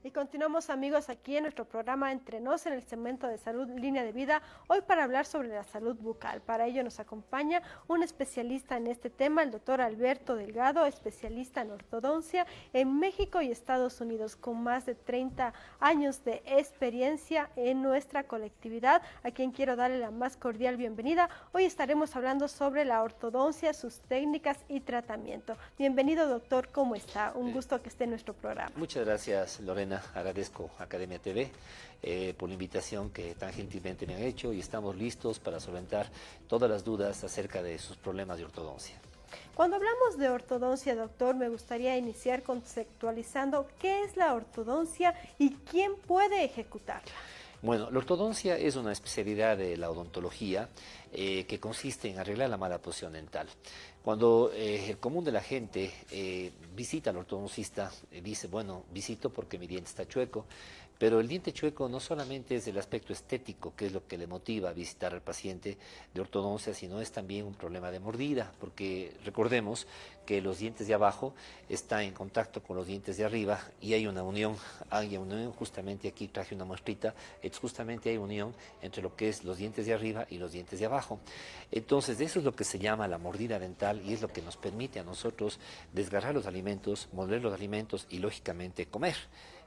Y continuamos, amigos, aquí en nuestro programa Entre Nos, en el segmento de salud línea de vida, hoy para hablar sobre la salud bucal. Para ello nos acompaña un especialista en este tema, el doctor Alberto Delgado, especialista en ortodoncia en México y Estados Unidos, con más de 30 años de experiencia en nuestra colectividad, a quien quiero darle la más cordial bienvenida. Hoy estaremos hablando sobre la ortodoncia, sus técnicas y tratamiento. Bienvenido, doctor, ¿cómo está? Un gusto que esté en nuestro programa. Muchas gracias, Lorena. Agradezco a Academia TV por la invitación que tan gentilmente me han hecho y estamos listos para solventar todas las dudas acerca de sus problemas de ortodoncia. Cuando hablamos de ortodoncia, doctor, me gustaría iniciar conceptualizando qué es la ortodoncia y quién puede ejecutarla. Bueno, la ortodoncia es una especialidad de la odontología que consiste en arreglar la mala posición dental. Cuando el común de la gente visita al ortodoncista, dice, bueno, visito porque mi diente está chueco, pero el diente chueco no solamente es el aspecto estético, que es lo que le motiva a visitar al paciente de ortodoncia, sino es también un problema de mordida, porque recordemos que los dientes de abajo están en contacto con los dientes de arriba y hay una unión, justamente aquí traje una muestrita, justamente hay unión entre lo que es los dientes de arriba y los dientes de abajo. Entonces, eso es lo que se llama la mordida dental y es lo que nos permite a nosotros desgarrar los alimentos, morder los alimentos y lógicamente comer.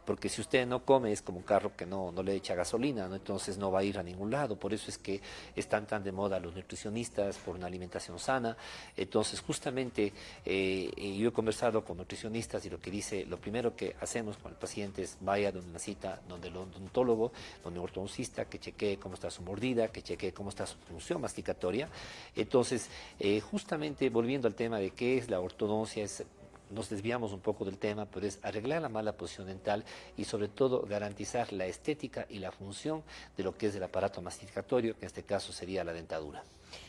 Porque si usted no come es como un carro que no le echa gasolina, ¿no? Entonces no va a ir a ningún lado. Por eso es que están tan de moda los nutricionistas por una alimentación sana. Entonces justamente yo he conversado con nutricionistas y lo que dice, lo primero que hacemos con el paciente es vaya donde una cita, donde el odontólogo, donde el ortodoncista, que chequee cómo está su mordida, que chequee cómo está su función masticatoria. Entonces justamente volviendo al tema de qué es la ortodoncia, nos desviamos un poco del tema, pero es arreglar la mala posición dental y sobre todo garantizar la estética y la función de lo que es el aparato masticatorio, que en este caso sería la dentadura.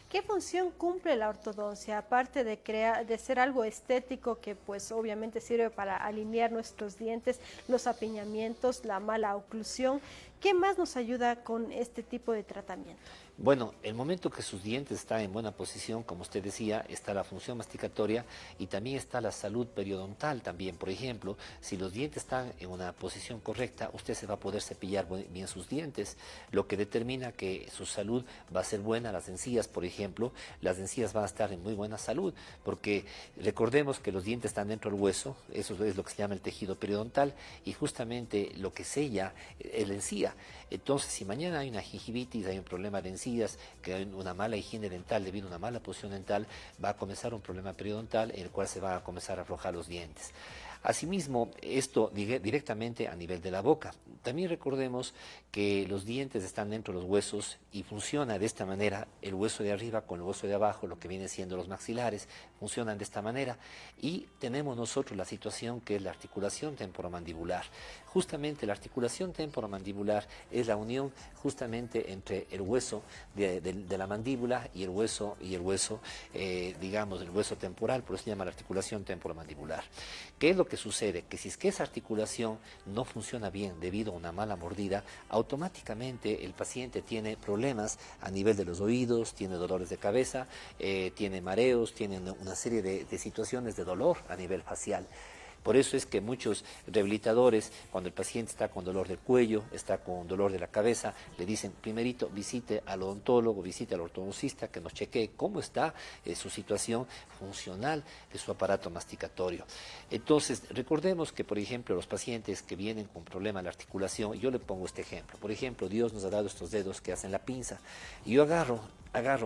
¿Qué función cumple la ortodoncia? Aparte de ser algo estético que pues obviamente sirve para alinear nuestros dientes, los apiñamientos, la mala oclusión, ¿qué más nos ayuda con este tipo de tratamiento? Bueno, el momento que sus dientes están en buena posición, como usted decía, está la función masticatoria y también está la salud periodontal también. Por ejemplo, si los dientes están en una posición correcta, usted se va a poder cepillar bien sus dientes, lo que determina que su salud va a ser buena. Las encías, por ejemplo, las encías van a estar en muy buena salud, porque recordemos que los dientes están dentro del hueso, eso es lo que se llama el tejido periodontal, y justamente lo que sella es la encía. Entonces, si mañana hay una gingivitis, hay un problema de encías, que hay una mala higiene dental debido a una mala posición dental, va a comenzar un problema periodontal en el cual se van a comenzar a aflojar los dientes. Asimismo, esto directamente a nivel de la boca. También recordemos que los dientes están dentro de los huesos y funciona de esta manera el hueso de arriba con el hueso de abajo, lo que viene siendo los maxilares, funcionan de esta manera. Y tenemos nosotros la situación que es la articulación temporomandibular. Justamente la articulación temporomandibular es la unión justamente entre el hueso de la mandíbula y el hueso, digamos, el hueso temporal, por eso se llama la articulación temporomandibular. ¿Qué es lo que sucede? Que si es que esa articulación no funciona bien debido a una mala mordida, automáticamente el paciente tiene problemas a nivel de los oídos, tiene dolores de cabeza, tiene mareos, tiene una serie de situaciones de dolor a nivel facial. Por eso es que muchos rehabilitadores, cuando el paciente está con dolor del cuello, está con dolor de la cabeza, le dicen, primerito visite al odontólogo, visite al ortodoncista, que nos chequee cómo está su situación funcional de su aparato masticatorio. Entonces, recordemos que, por ejemplo, los pacientes que vienen con problema de la articulación, yo le pongo este ejemplo. Por ejemplo, Dios nos ha dado estos dedos que hacen la pinza, y yo agarro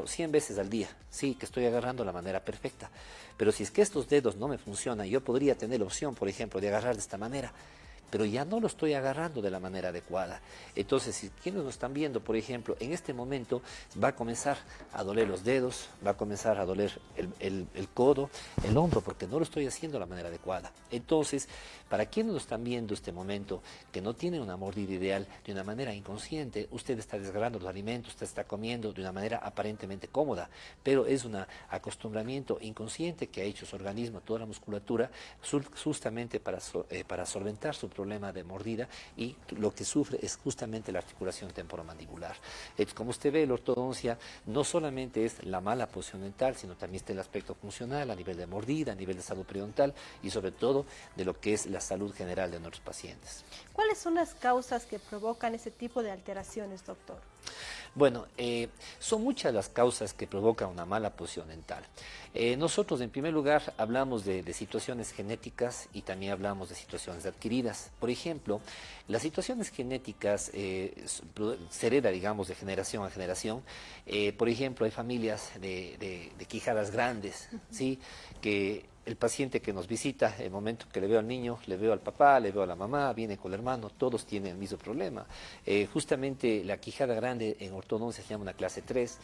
100 veces al día, sí, que estoy agarrando la manera perfecta, pero si es que estos dedos no me funcionan, yo podría tener la opción, por ejemplo, de agarrar de esta manera, pero ya no lo estoy agarrando de la manera adecuada. Entonces, si quienes nos están viendo, por ejemplo, en este momento va a comenzar a doler los dedos, va a comenzar a doler el codo, el hombro, porque no lo estoy haciendo de la manera adecuada. Entonces, para quienes nos están viendo este momento, que no tienen una mordida ideal, de una manera inconsciente, usted está desgarrando los alimentos, usted está comiendo de una manera aparentemente cómoda, pero es un acostumbramiento inconsciente que ha hecho su organismo, toda la musculatura, justamente para solventar su problema de mordida y lo que sufre es justamente la articulación temporomandibular. Como usted ve, la ortodoncia no solamente es la mala posición dental, sino también está el aspecto funcional a nivel de mordida, a nivel de salud periodontal y sobre todo de lo que es la salud general de nuestros pacientes. ¿Cuáles son las causas que provocan ese tipo de alteraciones, doctor? Bueno, son muchas las causas que provocan una mala posición dental. Nosotros, en primer lugar, hablamos de situaciones genéticas y también hablamos de situaciones adquiridas. Por ejemplo, las situaciones genéticas se hereda, digamos, de generación a generación. Por ejemplo, hay familias de quijadas grandes, ¿sí? Que el paciente que nos visita, el momento que le veo al niño, le veo al papá, le veo a la mamá, viene con el hermano, todos tienen el mismo problema. Justamente la quijada grande en ortodoncia se llama una clase 3,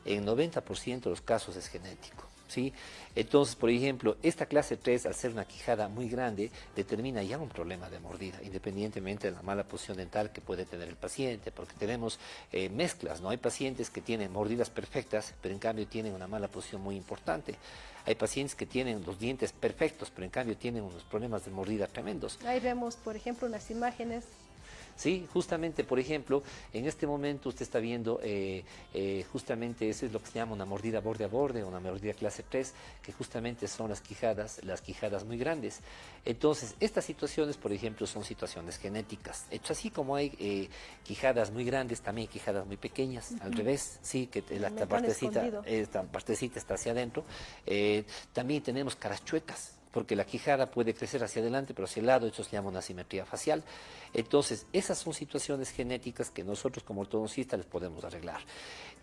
en 90% de los casos es genético. ¿Sí? Entonces, por ejemplo, esta clase 3, al ser una quijada muy grande, determina ya un problema de mordida, independientemente de la mala posición dental que puede tener el paciente, porque tenemos mezclas, ¿no? Hay pacientes que tienen mordidas perfectas, pero en cambio tienen una mala posición muy importante. Hay pacientes que tienen los dientes perfectos, pero en cambio tienen unos problemas de mordida tremendos. Ahí vemos, por ejemplo, unas imágenes. Sí, justamente, por ejemplo, en este momento usted está viendo, justamente eso es lo que se llama una mordida borde a borde, una mordida clase 3, que justamente son las quijadas muy grandes. Entonces, estas situaciones, por ejemplo, son situaciones genéticas. Así como hay quijadas muy grandes, también hay quijadas muy pequeñas, al revés, sí, que esta partecita está hacia adentro. También tenemos caras chuecas, porque la quijada puede crecer hacia adelante, pero hacia el lado, eso se llama una asimetría facial. Entonces, esas son situaciones genéticas que nosotros como ortodoncistas les podemos arreglar.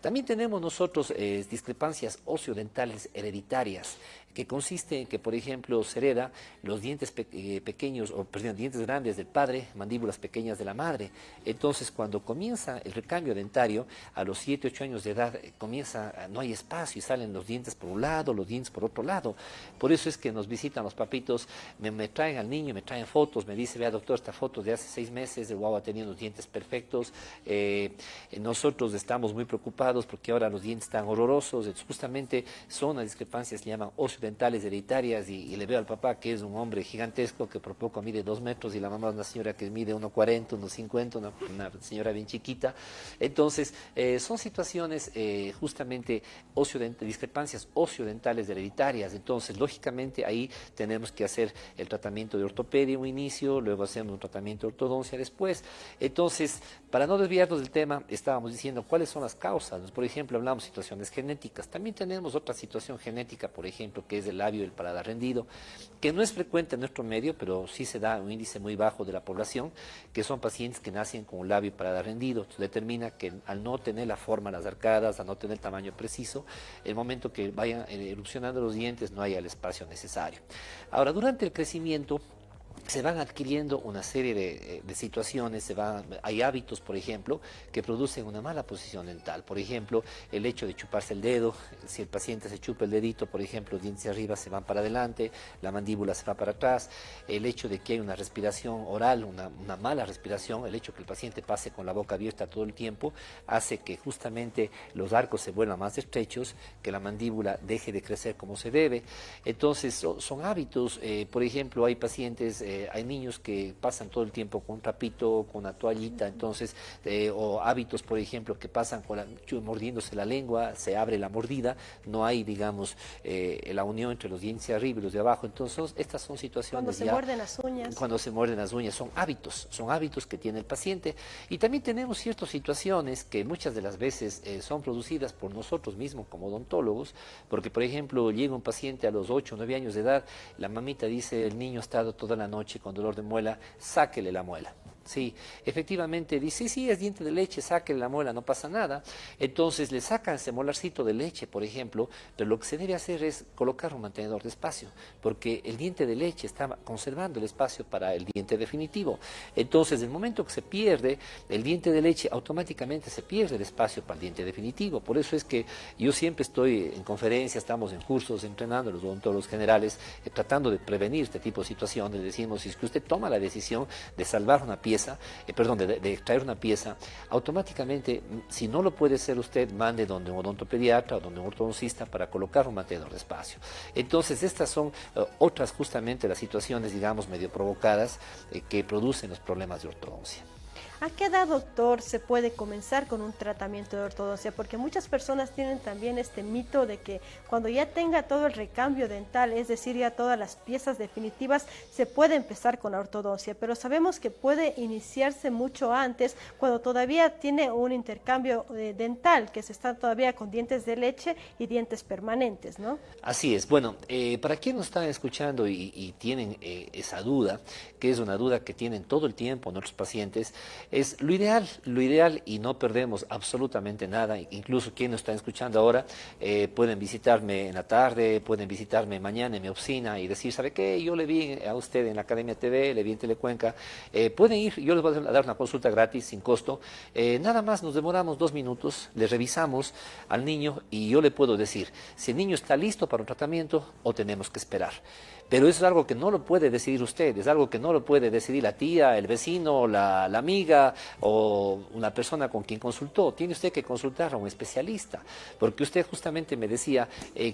También tenemos nosotros discrepancias osteodentales hereditarias, que consiste en que, por ejemplo, se hereda los dientes pequeños, dientes grandes del padre, mandíbulas pequeñas de la madre. Entonces, cuando comienza el recambio dentario, a los 7, 8 años de edad, no hay espacio y salen los dientes por un lado, los dientes por otro lado. Por eso es que nos visitan los papitos, me traen al niño, me traen fotos, me dice, vea doctor, esta foto de hace 6 meses, el guagua tenía los dientes perfectos. Nosotros estamos muy preocupados porque ahora los dientes están horrorosos. Entonces, justamente son las discrepancias que se llaman osteodentales hereditarias y le veo al papá que es un hombre gigantesco que por poco mide 2 metros y la mamá es una señora que mide 1,40, 1,50, una señora bien chiquita. Entonces, son situaciones justamente discrepancias osteodentales hereditarias. Entonces, lógicamente ahí tenemos que hacer el tratamiento de ortopedia un inicio, luego hacemos un tratamiento de ortodoncia después. Entonces, para no desviarnos del tema, estábamos diciendo cuáles son las causas. Por ejemplo, hablamos de situaciones genéticas. También tenemos otra situación genética, por ejemplo, que es el labio y el paladar rendido, que no es frecuente en nuestro medio, pero sí se da un índice muy bajo de la población, que son pacientes que nacen con un labio y paladar rendido. Entonces, determina que al no tener la forma, las arcadas, al no tener el tamaño preciso, el momento que vayan erupcionando los dientes no haya el espacio necesario. Ahora, durante el crecimiento se van adquiriendo una serie de situaciones, hay hábitos, por ejemplo, que producen una mala posición dental. Por ejemplo, el hecho de chuparse el dedo, si el paciente se chupa el dedito, por ejemplo, los dientes de arriba se van para adelante, la mandíbula se va para atrás, el hecho de que hay una respiración oral, una mala respiración, el hecho que el paciente pase con la boca abierta todo el tiempo, hace que justamente los arcos se vuelvan más estrechos, que la mandíbula deje de crecer como se debe. Entonces, son hábitos, por ejemplo, hay pacientes, hay niños que pasan todo el tiempo con un trapito, con una toallita, entonces, o hábitos, por ejemplo, que pasan mordiéndose la lengua, se abre la mordida, no hay, digamos, la unión entre los dientes de arriba y los de abajo. Entonces, estas son situaciones cuando se muerden las uñas. Cuando se muerden las uñas, son hábitos que tiene el paciente. Y también tenemos ciertas situaciones que muchas de las veces son producidas por nosotros mismos como odontólogos, porque, por ejemplo, llega un paciente a los 8 o 9 años de edad, la mamita dice, el niño ha estado toda la noche con dolor de muela, sáquele la muela. Sí, efectivamente dice, sí, es diente de leche, sáquele la muela, no pasa nada. Entonces le sacan ese molarcito de leche, por ejemplo, pero lo que se debe hacer es colocar un mantenedor de espacio, porque el diente de leche está conservando el espacio para el diente definitivo. Entonces, en el momento que se pierde el diente de leche, automáticamente se pierde el espacio para el diente definitivo. Por eso es que yo siempre estoy en conferencias, estamos en cursos, entrenando a los odontólogos generales, tratando de prevenir este tipo de situaciones. Decimos, si es que usted toma la decisión de salvar una pieza, pieza, de extraer una pieza, automáticamente, si no lo puede hacer usted, mande donde un odontopediatra o donde un ortodoncista para colocar un mantenedor de espacio. Entonces, estas son otras justamente las situaciones, digamos, medio provocadas que producen los problemas de ortodoncia. ¿A qué edad, doctor, se puede comenzar con un tratamiento de ortodoncia? Porque muchas personas tienen también este mito de que cuando ya tenga todo el recambio dental, es decir, ya todas las piezas definitivas, se puede empezar con la ortodoncia, pero sabemos que puede iniciarse mucho antes, cuando todavía tiene un intercambio dental, que se está todavía con dientes de leche y dientes permanentes, ¿no? Así es. Bueno, para quienes nos están escuchando y tienen esa duda, que es una duda que tienen todo el tiempo nuestros pacientes, es lo ideal y no perdemos absolutamente nada. Incluso quienes nos están escuchando ahora pueden visitarme en la tarde, pueden visitarme mañana en mi oficina y decir, ¿sabe qué? Yo le vi a usted en la Academia TV, le vi en Telecuenca, pueden ir, yo les voy a dar una consulta gratis, sin costo, nada más nos demoramos 2 minutos, le revisamos al niño y yo le puedo decir si el niño está listo para un tratamiento o tenemos que esperar. Pero eso es algo que no lo puede decidir usted, es algo que no lo puede decidir la tía, el vecino, la amiga o una persona con quien consultó. Tiene usted que consultar a un especialista, porque usted justamente me decía,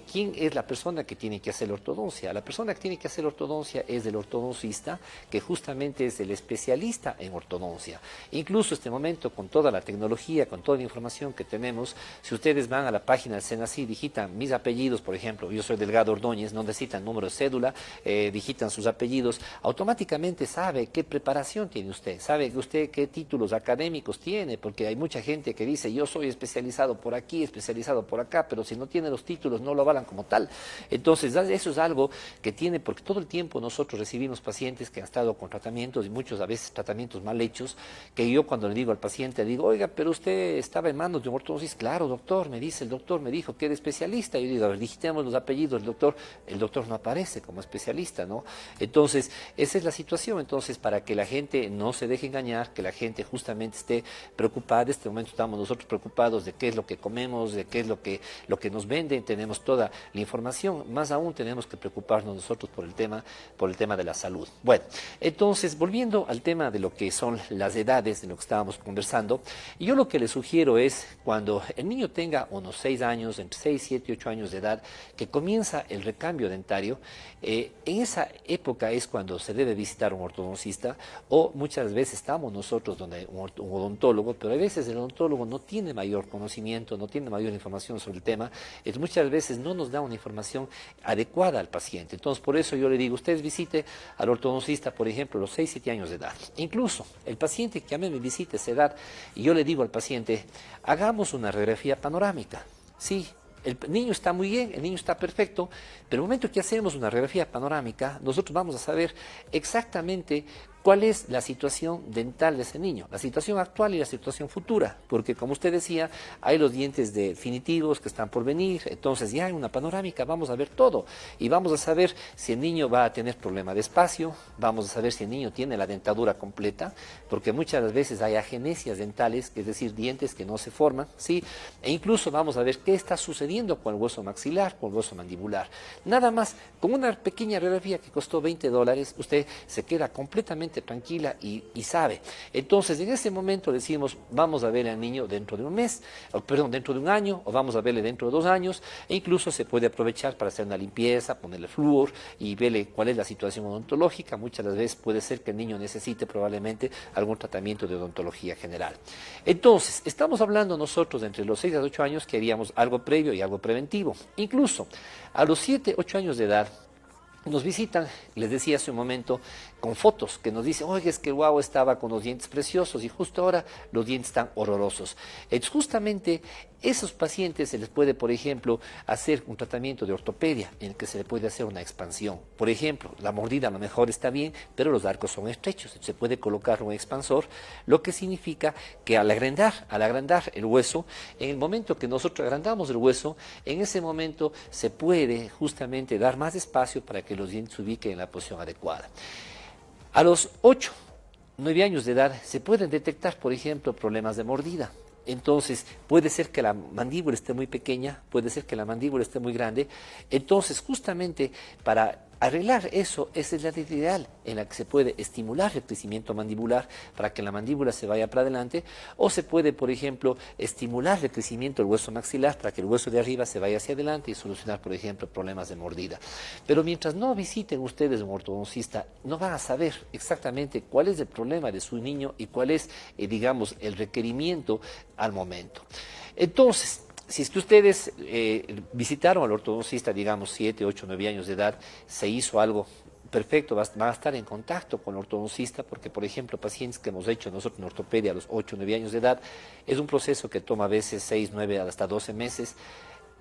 ¿quién es la persona que tiene que hacer la ortodoncia? La persona que tiene que hacer la ortodoncia es el ortodoncista, que justamente es el especialista en ortodoncia. Incluso este momento, con toda la tecnología, con toda la información que tenemos, si ustedes van a la página del SENACI, digitan mis apellidos, por ejemplo, yo soy Delgado Ordóñez, no necesitan número de cédula, digitan sus apellidos, automáticamente sabe qué preparación tiene usted, sabe usted qué títulos académicos tiene, porque hay mucha gente que dice, yo soy especializado por aquí, especializado por acá, pero si no tiene los títulos no lo avalan como tal. Entonces, eso es algo que tiene, porque todo el tiempo nosotros recibimos pacientes que han estado con tratamientos, y muchos a veces tratamientos mal hechos, que yo cuando le digo al paciente, le digo, oiga, pero usted estaba en manos de un ortodoncista. Claro, doctor, me dice, el doctor me dijo que era especialista. Yo digo, a ver, digitemos los apellidos del doctor. El doctor no aparece como especialista, ¿no? Entonces, esa es la situación. Entonces, para que la gente no se deje engañar, que la gente justamente esté preocupada, en este momento estamos nosotros preocupados de qué es lo que comemos, de qué es lo que nos venden, tenemos toda la información, más aún tenemos que preocuparnos nosotros por el tema de la salud. Bueno, entonces, volviendo al tema de lo que son las edades, de lo que estábamos conversando, yo lo que le sugiero es, cuando el niño tenga unos 6 años, entre 6, 7, 8 años de edad, que comienza el recambio dentario, en esa época es cuando se debe visitar un ortodoncista, o muchas veces estamos nosotros donde un odontólogo, pero a veces el odontólogo no tiene mayor conocimiento, no tiene mayor información sobre el tema, muchas veces no nos da una información adecuada al paciente. Entonces, por eso yo le digo, usted visite al ortodoncista, por ejemplo, a los 6, 7 años de edad. Incluso el paciente que a mí me visite esa edad, y yo le digo al paciente, hagamos una radiografía panorámica. Sí, el niño está muy bien, el niño está perfecto, pero el momento que hacemos una radiografía panorámica, nosotros vamos a saber exactamente cuál es la situación dental de ese niño, la situación actual y la situación futura, porque como usted decía, hay los dientes definitivos que están por venir, entonces ya en una panorámica vamos a ver todo y vamos a saber si el niño va a tener problema de espacio, vamos a saber si el niño tiene la dentadura completa, porque muchas veces hay agenesias dentales, es decir, dientes que no se forman, ¿sí? E incluso vamos a ver qué está sucediendo con el hueso maxilar, con el hueso mandibular. Nada más, con una pequeña radiografía que costó $20, usted se queda completamente tranquila y sabe. Entonces, en ese momento decimos, vamos a ver al niño dentro de un mes, dentro de un año, o vamos a verle dentro de 2 años, e incluso se puede aprovechar para hacer una limpieza, ponerle flúor y verle cuál es la situación odontológica. Muchas de las veces puede ser que el niño necesite probablemente algún tratamiento de odontología general. Entonces, estamos hablando nosotros entre los 6 a 8 años que haríamos algo previo y algo preventivo. Incluso a los 7, 8 años de edad, nos visitan, les decía hace un momento, con fotos que nos dicen, oye, es que el guau estaba con los dientes preciosos y justo ahora los dientes están horrorosos. Es justamente esos pacientes se les puede, por ejemplo, hacer un tratamiento de ortopedia en el que se le puede hacer una expansión. Por ejemplo, la mordida a lo mejor está bien, pero los arcos son estrechos. Se puede colocar un expansor, lo que significa que al agrandar el hueso, en el momento que nosotros agrandamos el hueso, en ese momento se puede justamente dar más espacio para que los dientes se ubiquen en la posición adecuada. A los 8, 9 años de edad se pueden detectar, por ejemplo, problemas de mordida. Entonces, puede ser que la mandíbula esté muy pequeña, puede ser que la mandíbula esté muy grande. Entonces, justamente para Arreglar eso, esa es la idea ideal en la que se puede estimular el crecimiento mandibular para que la mandíbula se vaya para adelante, o se puede, por ejemplo, estimular el crecimiento del hueso maxilar para que el hueso de arriba se vaya hacia adelante y solucionar, por ejemplo, problemas de mordida. Pero mientras no visiten ustedes un ortodoncista, no van a saber exactamente cuál es el problema de su niño y cuál es, digamos, el requerimiento al momento. Entonces, si es que ustedes visitaron al ortodoncista, digamos, 7, 8, 9 años de edad, se hizo algo perfecto, van a estar en contacto con el ortodoncista, porque, por ejemplo, pacientes que hemos hecho nosotros en ortopedia a los 8, 9 años de edad, es un proceso que toma a veces 6, 9, hasta 12 meses.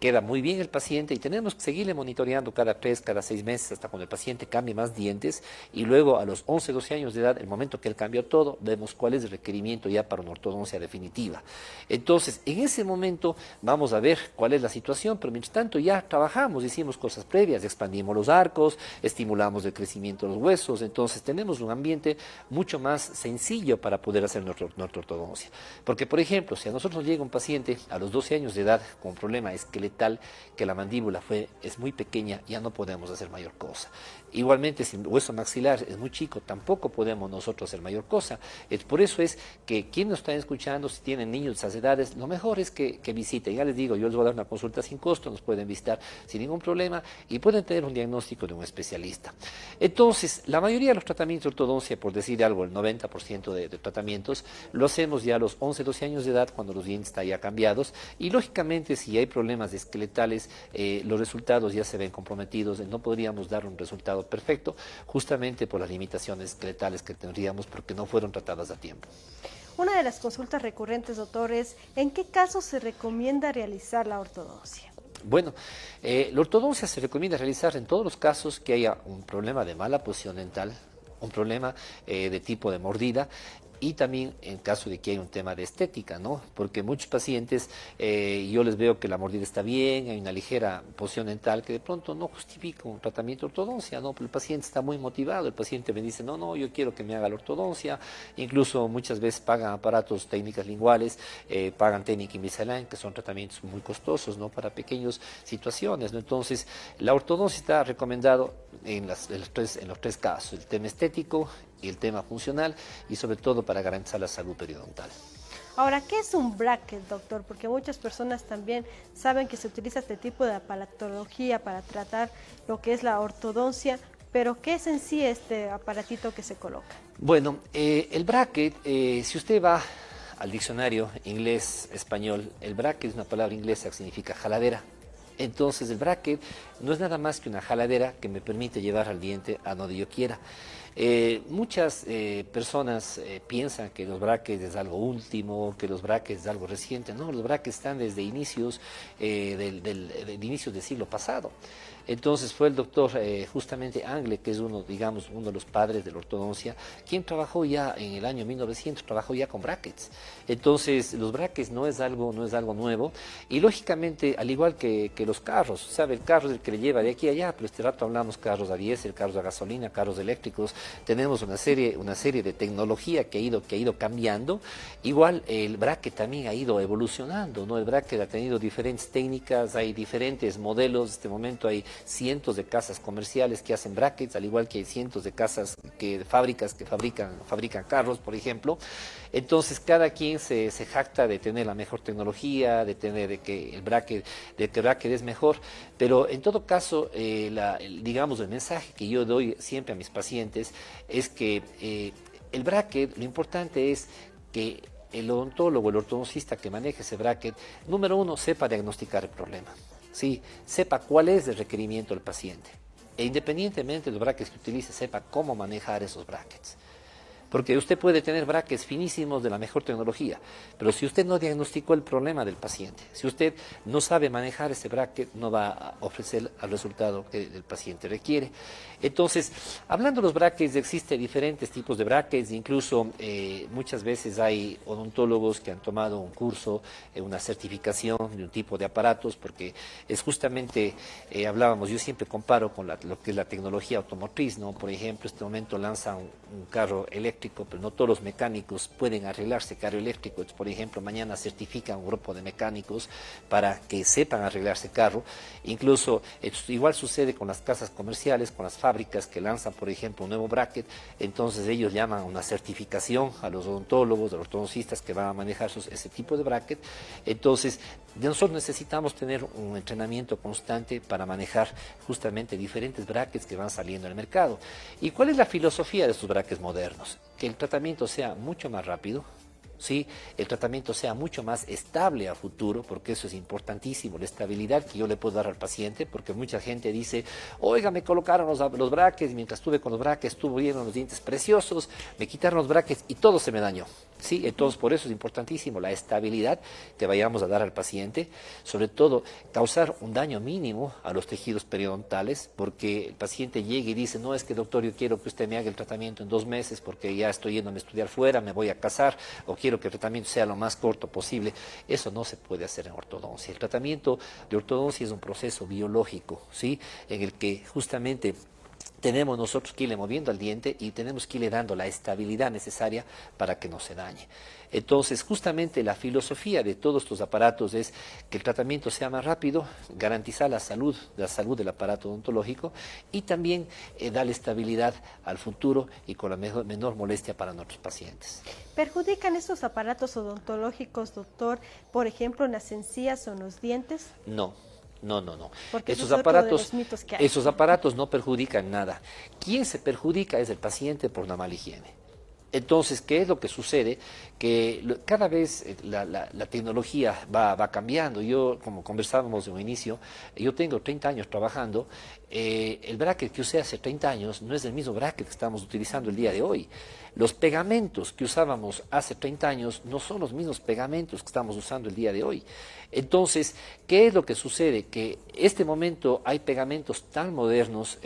Queda muy bien el paciente y tenemos que seguirle monitoreando cada 3, cada 6 meses hasta cuando el paciente cambie más dientes, y luego a los 11, 12 años de edad, el momento que él cambió todo, vemos cuál es el requerimiento ya para una ortodoncia definitiva. Entonces, en ese momento vamos a ver cuál es la situación, pero mientras tanto ya trabajamos, hicimos cosas previas, expandimos los arcos, estimulamos el crecimiento de los huesos, entonces tenemos un ambiente mucho más sencillo para poder hacer nuestra ortodoncia. Porque, por ejemplo, si a nosotros nos llega un paciente a los 12 años de edad con un problema esquelético, tal que la mandíbula es muy pequeña, ya no podemos hacer mayor cosa. Igualmente, si el hueso maxilar es muy chico, tampoco podemos nosotros hacer mayor cosa. Por eso es que quien nos está escuchando, si tienen niños de esas edades, lo mejor es que visiten. Ya les digo, yo les voy a dar una consulta sin costo, nos pueden visitar sin ningún problema y pueden tener un diagnóstico de un especialista. Entonces, la mayoría de los tratamientos de ortodoncia, por decir algo, el 90% de tratamientos, lo hacemos ya a los 11, 12 años de edad, cuando los dientes están ya cambiados, y lógicamente si hay problemas esqueletales, los resultados ya se ven comprometidos, no podríamos dar un resultado perfecto, justamente por las limitaciones esqueletales que tendríamos porque no fueron tratadas a tiempo. Una de las consultas recurrentes, doctor, es ¿en qué casos se recomienda realizar la ortodoncia? Bueno, la ortodoncia se recomienda realizar en todos los casos que haya un problema de mala posición dental, un problema de tipo de mordida, y también en caso de que haya un tema de estética, ¿no? Porque muchos pacientes, yo les veo que la mordida está bien, hay una ligera posición dental que de pronto no justifica un tratamiento de ortodoncia, ¿no? Pero el paciente está muy motivado, el paciente me dice, no, yo quiero que me haga la ortodoncia, incluso muchas veces pagan aparatos, técnicas linguales, pagan técnica Invisalign, que son tratamientos muy costosos, ¿no? Para pequeñas situaciones, ¿no? Entonces, la ortodoncia está recomendado en los tres casos, el tema estético y el tema funcional, y sobre todo para garantizar la salud periodontal. Ahora, ¿qué es un bracket, doctor? Porque muchas personas también saben que se utiliza este tipo de aparatología para tratar lo que es la ortodoncia, pero ¿qué es en sí este aparatito que se coloca? Bueno, el bracket, si usted va al diccionario inglés-español, el bracket es una palabra inglesa que significa jaladera. Entonces el bracket no es nada más que una jaladera que me permite llevar al diente a donde yo quiera. Muchas personas piensan que los brackets es algo último, que los brackets es algo reciente. No, los brackets están desde inicios inicios del siglo pasado. Entonces fue el doctor justamente Angle, que es uno de los padres de la ortodoncia, quien trabajó ya en el año 1900, trabajó ya con brackets. Entonces los brackets no es algo nuevo, y lógicamente al igual que los carros, ¿sabe? El carro es el que le lleva de aquí a allá, pero este rato hablamos carros a diésel, carros a gasolina, carros eléctricos, tenemos una serie de tecnología que ha ido cambiando. Igual el bracket también ha ido evolucionando, ¿no? El bracket ha tenido diferentes técnicas, hay diferentes modelos, en este momento hay cientos de casas comerciales que hacen brackets, al igual que hay cientos de fábricas que fabrican carros, por ejemplo. Entonces cada quien se jacta de tener la mejor tecnología, de que el bracket es mejor, pero en todo caso, digamos, el mensaje que yo doy siempre a mis pacientes es que el bracket, lo importante es que el odontólogo, el ortodoncista que maneje ese bracket, número uno, sepa diagnosticar el problema. Sí, sepa cuál es el requerimiento del paciente, e independientemente de los brackets que utilice, sepa cómo manejar esos brackets. Porque usted puede tener brackets finísimos de la mejor tecnología, pero si usted no diagnosticó el problema del paciente, si usted no sabe manejar ese bracket, no va a ofrecer el resultado que el paciente requiere. Entonces, hablando de los brackets, existen diferentes tipos de brackets, incluso muchas veces hay odontólogos que han tomado un curso, una certificación de un tipo de aparatos, porque es justamente, hablábamos, yo siempre comparo con lo que es la tecnología automotriz, ¿no? Por ejemplo, en este momento lanza un carro eléctrico eléctrico, pero no todos los mecánicos pueden arreglarse carro eléctrico. Entonces, por ejemplo, mañana certifican un grupo de mecánicos para que sepan arreglarse carro. Incluso igual sucede con las casas comerciales, con las fábricas que lanzan, por ejemplo, un nuevo bracket. Entonces ellos llaman una certificación a los odontólogos, a los ortodoncistas que van a manejar ese tipo de bracket. Entonces nosotros necesitamos tener un entrenamiento constante para manejar justamente diferentes brackets que van saliendo al mercado. ¿Y cuál es la filosofía de estos brackets modernos? Que el tratamiento sea mucho más rápido, ¿sí? El tratamiento sea mucho más estable a futuro, porque eso es importantísimo, la estabilidad que yo le puedo dar al paciente, porque mucha gente dice, oiga, me colocaron los brackets, y mientras estuve con los brackets, tuvieron los dientes preciosos, me quitaron los brackets y todo se me dañó. Sí, entonces por eso es importantísimo la estabilidad que vayamos a dar al paciente, sobre todo causar un daño mínimo a los tejidos periodontales, porque el paciente llega y dice, no, es que doctor, yo quiero que usted me haga el tratamiento en 2 meses porque ya estoy yendo a estudiar fuera, me voy a casar, o quiero que el tratamiento sea lo más corto posible. Eso no se puede hacer en ortodoncia. El tratamiento de ortodoncia es un proceso biológico, ¿sí? En el que justamente tenemos nosotros que irle moviendo al diente y tenemos que irle dando la estabilidad necesaria para que no se dañe. Entonces, justamente la filosofía de todos estos aparatos es que el tratamiento sea más rápido, garantizar la salud del aparato odontológico y también darle estabilidad al futuro y con la menor molestia para nuestros pacientes. ¿Perjudican estos aparatos odontológicos, doctor, por ejemplo, en las encías o en los dientes? No. No. Porque esos aparatos, esos aparatos no perjudican nada. Quien se perjudica es el paciente por una mala higiene. Entonces, ¿qué es lo que sucede? Que cada vez la tecnología va cambiando. Yo, como conversábamos de un inicio, yo tengo 30 años trabajando. El bracket que usé hace 30 años no es el mismo bracket que estamos utilizando el día de hoy. Los pegamentos que usábamos hace 30 años no son los mismos pegamentos que estamos usando el día de hoy. Entonces, ¿qué es lo que sucede? Que en este momento hay pegamentos tan modernos,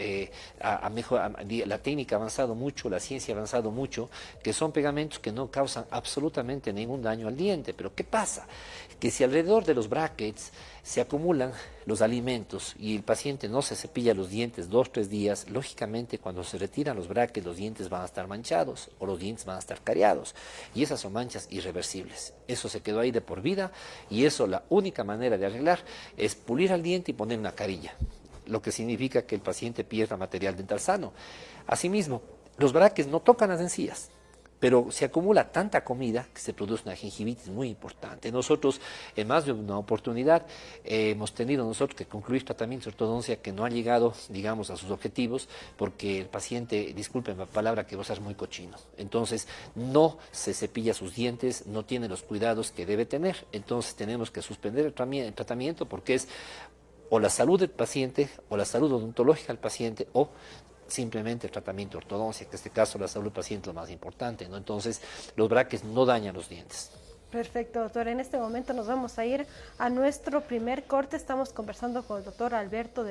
la técnica ha avanzado mucho, la ciencia ha avanzado mucho, que son pegamentos que no causan absolutamente ningún daño al diente. Pero ¿qué pasa? Que si alrededor de los brackets se acumulan los alimentos y el paciente no se cepilla los dientes 2 o 3 días, lógicamente cuando se retiran los brackets los dientes van a estar manchados o los dientes van a estar cariados y esas son manchas irreversibles. Eso se quedó ahí de por vida y eso la única manera de arreglar es pulir al diente y poner una carilla, lo que significa que el paciente pierda material dental sano. Asimismo, los brackets no tocan las encías, pero se acumula tanta comida que se produce una gingivitis muy importante. Nosotros, en más de una oportunidad, hemos tenido nosotros que concluir tratamientos de ortodoncia que no han llegado, digamos, a sus objetivos, porque el paciente, disculpen la palabra, que va a ser muy cochino. Entonces, no se cepilla sus dientes, no tiene los cuidados que debe tener. Entonces, tenemos que suspender el tratamiento porque es o la salud del paciente, o la salud odontológica del paciente, o simplemente el tratamiento de ortodoncia, que en este caso la salud del paciente es lo más importante, ¿no? Entonces, los brackets no dañan los dientes. Perfecto, doctor. En este momento nos vamos a ir a nuestro primer corte. Estamos conversando con el doctor Alberto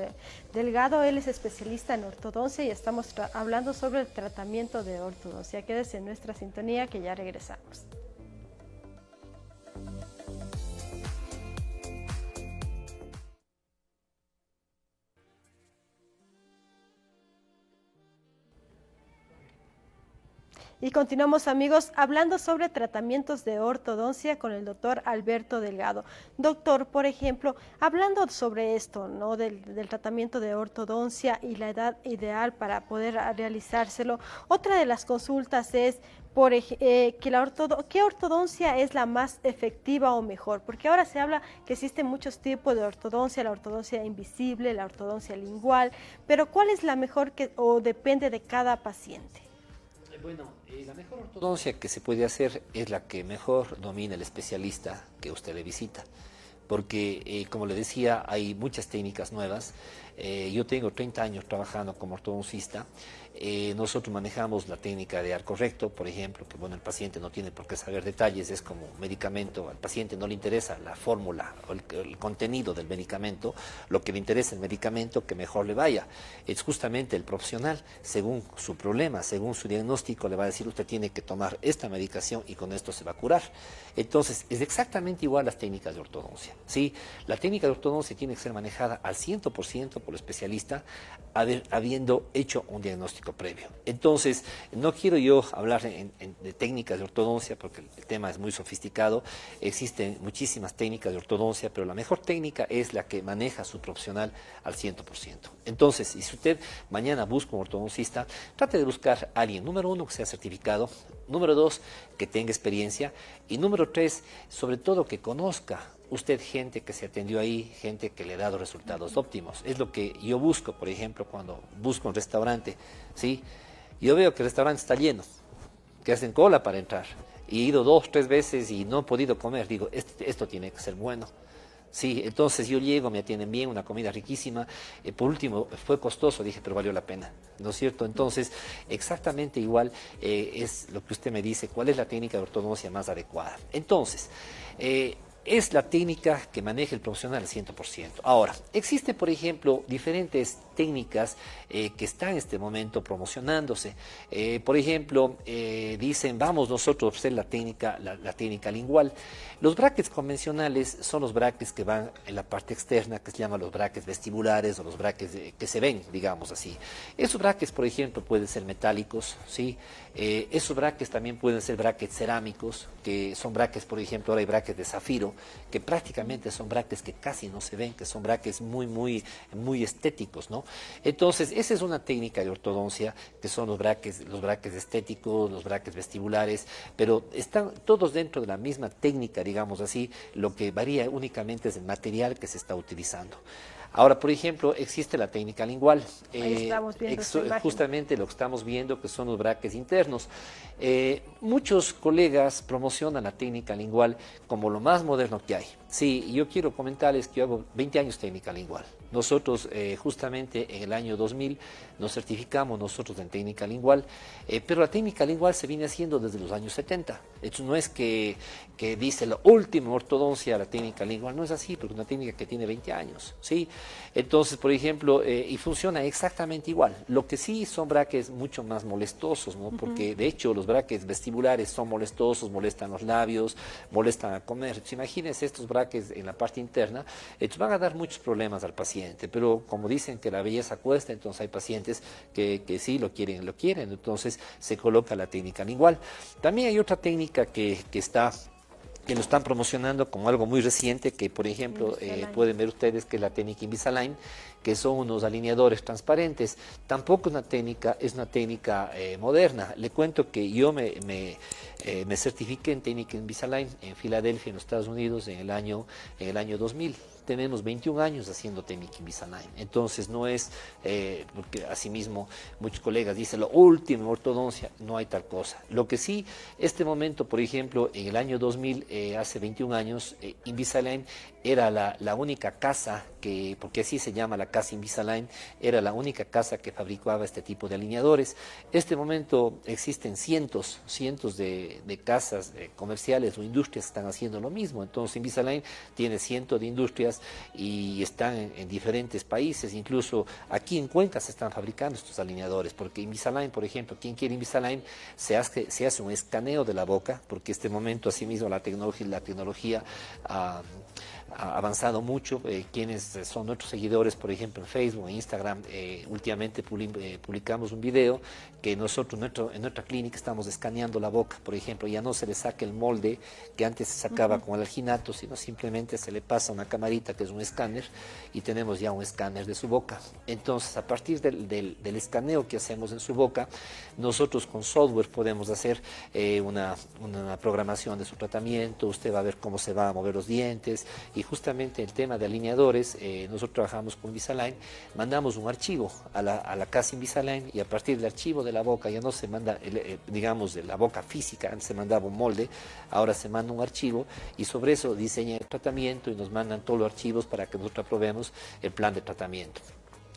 Delgado. Él es especialista en ortodoncia y estamos hablando sobre el tratamiento de ortodoncia. Quédese en nuestra sintonía que ya regresamos. Y continuamos, amigos, hablando sobre tratamientos de ortodoncia con el doctor Alberto Delgado. Doctor, por ejemplo, hablando sobre esto, ¿no? Del tratamiento de ortodoncia y la edad ideal para poder realizárselo, otra de las consultas es ¿qué ortodoncia es la más efectiva o mejor? Porque ahora se habla que existen muchos tipos de ortodoncia, la ortodoncia invisible, la ortodoncia lingual, pero ¿cuál es la mejor o depende de cada paciente? Bueno, la mejor ortodoncia que se puede hacer es la que mejor domina el especialista que usted le visita, porque como le decía, hay muchas técnicas nuevas. Yo tengo 30 años trabajando como ortodoncista. Nosotros manejamos la técnica de arco recto, por ejemplo, que bueno, el paciente no tiene por qué saber detalles, es como medicamento, al paciente no le interesa la fórmula o el contenido del medicamento, lo que le interesa el medicamento, que mejor le vaya. Es justamente el profesional, según su problema, según su diagnóstico, le va a decir, usted tiene que tomar esta medicación y con esto se va a curar. Entonces, es exactamente igual las técnicas de ortodoncia, ¿sí? La técnica de ortodoncia tiene que ser manejada al 100% por por el especialista, habiendo hecho un diagnóstico previo. Entonces, no quiero yo hablar de técnicas de ortodoncia porque el tema es muy sofisticado. Existen muchísimas técnicas de ortodoncia, pero la mejor técnica es la que maneja su profesional al 100%. Entonces, si usted mañana busca un ortodoncista, trate de buscar a alguien, número 1, que sea certificado, número 2, que tenga experiencia, y número 3, sobre todo que conozca usted gente que se atendió ahí, gente que le ha dado resultados óptimos. Es lo que yo busco, por ejemplo, cuando busco un restaurante, ¿sí? Yo veo que el restaurante está lleno, que hacen cola para entrar. Y he ido 2, 3 veces y no he podido comer. Digo, esto tiene que ser bueno. Sí, entonces yo llego, me atienden bien, una comida riquísima. Por último, fue costoso, dije, pero valió la pena, ¿no es cierto? Entonces, exactamente igual es lo que usted me dice, ¿cuál es la técnica de ortodoncia más adecuada? Entonces, es la técnica que maneja el profesional al 100%. Ahora, existen, por ejemplo, diferentes técnicas que están en este momento promocionándose. Por ejemplo, dicen, vamos nosotros a hacer la técnica lingual. Los brackets convencionales son los brackets que van en la parte externa, que se llaman los brackets vestibulares o los brackets que se ven, digamos así. Esos brackets, por ejemplo, pueden ser metálicos, ¿sí? Esos brackets también pueden ser brackets cerámicos, que son brackets, por ejemplo, ahora hay brackets de zafiro, que prácticamente son brackets que casi no se ven, que son brackets muy estéticos, ¿no? Entonces, esa es una técnica de ortodoncia, que son los brackets estéticos, los brackets vestibulares, pero están todos dentro de la misma técnica, digamos así, lo que varía únicamente es el material que se está utilizando. Ahora, por ejemplo, existe la técnica lingual. Ahí estamos viendo justamente lo que estamos viendo, que son los brackets internos. Muchos colegas promocionan la técnica lingual como lo más moderno que hay. Sí, yo quiero comentarles que yo hago 20 años técnica lingual. Nosotros justamente en el año 2000 nos certificamos nosotros en técnica lingual, pero la técnica lingual se viene haciendo desde los años 70. Esto no es que dice la última ortodoncia la técnica lingual, no es así, porque es una técnica que tiene 20 años, ¿sí? Entonces, por ejemplo, y funciona exactamente igual. Lo que sí son brackets mucho más molestosos, ¿no? Porque de hecho los brackets vestibulares son molestosos, molestan los labios, molestan a comer. Entonces, imagínense estos brackets en la parte interna, van a dar muchos problemas al paciente, pero como dicen que la belleza cuesta, entonces hay pacientes que sí lo quieren, entonces se coloca la técnica lingual. También hay otra técnica que lo están promocionando como algo muy reciente, que por ejemplo pueden ver ustedes, que es la técnica Invisalign, que son unos alineadores transparentes. Tampoco es una técnica moderna. Le cuento que yo me certifiqué en técnica Invisalign en Filadelfia, en los Estados Unidos, en el año 2000. Tenemos 21 años haciendo técnica Invisalign. Entonces no es, porque asimismo muchos colegas dicen, lo último ortodoncia, no hay tal cosa. Lo que sí, este momento, por ejemplo, en el año 2000, hace 21 años, Invisalign era la única casa porque así se llama la casa Invisalign, era la única casa que fabricaba este tipo de alineadores. Este momento existen cientos de casas comerciales o industrias que están haciendo lo mismo. Entonces Invisalign tiene cientos de industrias y están en diferentes países, incluso aquí en Cuenca se están fabricando estos alineadores, porque Invisalign, por ejemplo, quien quiere Invisalign, se hace un escaneo de la boca, porque este momento asimismo la tecnología ha avanzado mucho. Quienes son nuestros seguidores, por ejemplo, en Facebook, en Instagram, últimamente publicamos un video que nosotros en nuestra clínica estamos escaneando la boca, por ejemplo, ya no se le saca el molde que antes se sacaba con el alginato, sino simplemente se le pasa una camarita que es un escáner y tenemos ya un escáner de su boca. Entonces, a partir del escaneo que hacemos en su boca, nosotros con software podemos hacer una programación de su tratamiento. Usted va a ver cómo se van a mover los dientes. Y justamente el tema de alineadores, nosotros trabajamos con Invisalign, mandamos un archivo a la casa Invisalign, y a partir del archivo de la boca ya no se manda, digamos, de la boca física, antes se mandaba un molde, ahora se manda un archivo y sobre eso diseña el tratamiento y nos mandan todos los archivos para que nosotros aprobemos el plan de tratamiento.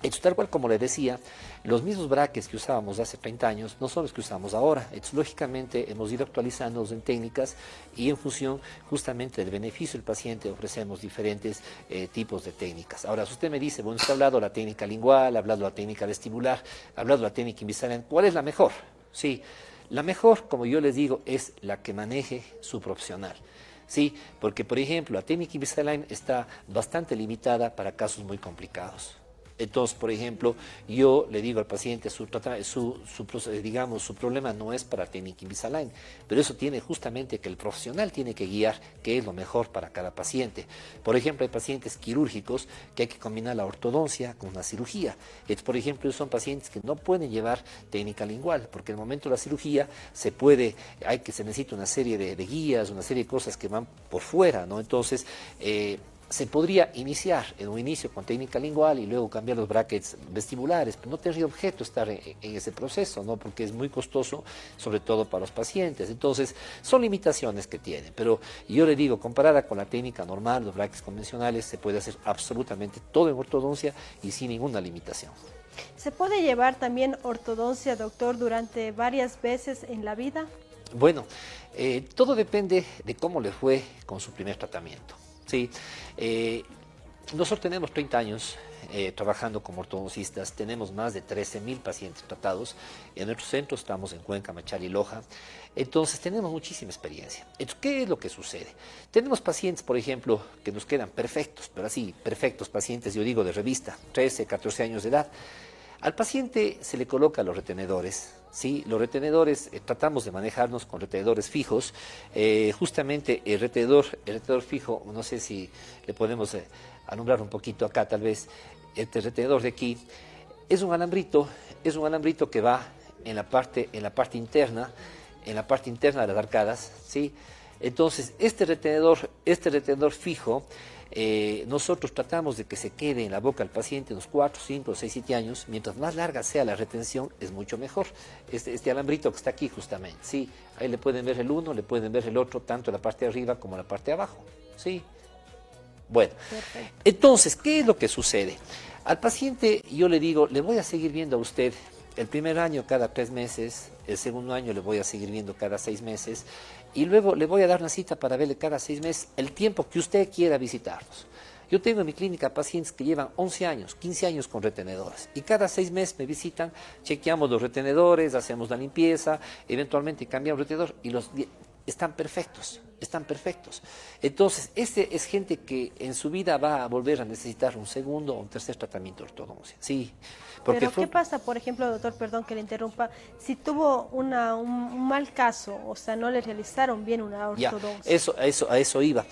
Esto, tal cual como le decía, los mismos brackets que usábamos hace 30 años no son los que usamos ahora. Lógicamente hemos ido actualizándonos en técnicas y en función justamente del beneficio del paciente ofrecemos diferentes tipos de técnicas. Ahora, si usted me dice, bueno, usted ha hablado de la técnica lingual, ha hablado de la técnica vestibular, ha hablado de la técnica Invisalign, ¿cuál es la mejor? Sí, la mejor, como yo les digo, es la que maneje su profesional. Sí, porque por ejemplo la técnica Invisalign está bastante limitada para casos muy complicados. Entonces, por ejemplo, yo le digo al paciente, digamos, su problema no es para técnica Invisalign, pero eso tiene justamente que el profesional tiene que guiar qué es lo mejor para cada paciente. Por ejemplo, hay pacientes quirúrgicos que hay que combinar la ortodoncia con la cirugía. Por ejemplo, son pacientes que no pueden llevar técnica lingual, porque en el momento de la cirugía se necesita una serie de guías, una serie de cosas que van por fuera, ¿no? Entonces, se podría iniciar en un inicio con técnica lingual y luego cambiar los brackets vestibulares, pero no tendría objeto estar en ese proceso, ¿no? Porque es muy costoso, sobre todo para los pacientes. Entonces, son limitaciones que tienen, pero yo le digo, comparada con la técnica normal, los brackets convencionales, se puede hacer absolutamente todo en ortodoncia y sin ninguna limitación. ¿Se puede llevar también ortodoncia, doctor, durante varias veces en la vida? Bueno, todo depende de cómo le fue con su primer tratamiento. Sí, nosotros tenemos 30 años trabajando como ortodoncistas, tenemos más de 13.000 pacientes tratados. En nuestro centro estamos en Cuenca, Machala y Loja, entonces tenemos muchísima experiencia. Entonces, ¿qué es lo que sucede? Tenemos pacientes, por ejemplo, que nos quedan perfectos, pero así, perfectos pacientes, yo digo de revista, 13, 14 años de edad. Al paciente se le coloca los retenedores, ¿sí? Los retenedores, tratamos de manejarnos con retenedores fijos. Justamente el retenedor fijo, no sé si le podemos alumbrar un poquito acá tal vez, este retenedor de aquí, es un alambrito que va en la parte interna de las arcadas, ¿sí? Entonces, este retenedor fijo, nosotros tratamos de que se quede en la boca del paciente unos 4, 5, 6, 7 años. Mientras más larga sea la retención, es mucho mejor. Este alambrito que está aquí justamente, ¿sí? Ahí le pueden ver el uno, le pueden ver el otro, tanto la parte de arriba como la parte de abajo, ¿sí? Bueno, perfecto. Entonces, ¿qué es lo que sucede? Al paciente yo le digo, le voy a seguir viendo a usted el primer año cada 3 meses, el segundo año le voy a seguir viendo cada 6 meses, y luego le voy a dar una cita para verle cada 6 meses el tiempo que usted quiera visitarnos. Yo tengo en mi clínica pacientes que llevan 11 años, 15 años con retenedores, y cada 6 meses me visitan, chequeamos los retenedores, hacemos la limpieza, eventualmente cambiamos el retenedor y están perfectos. Entonces, es gente que en su vida va a volver a necesitar un segundo o un tercer tratamiento de ortodoncia. Sí. Pero ¿qué pasa, por ejemplo, doctor, perdón que le interrumpa, si tuvo un mal caso, o sea, no le realizaron bien una ortodoncia? A eso iba.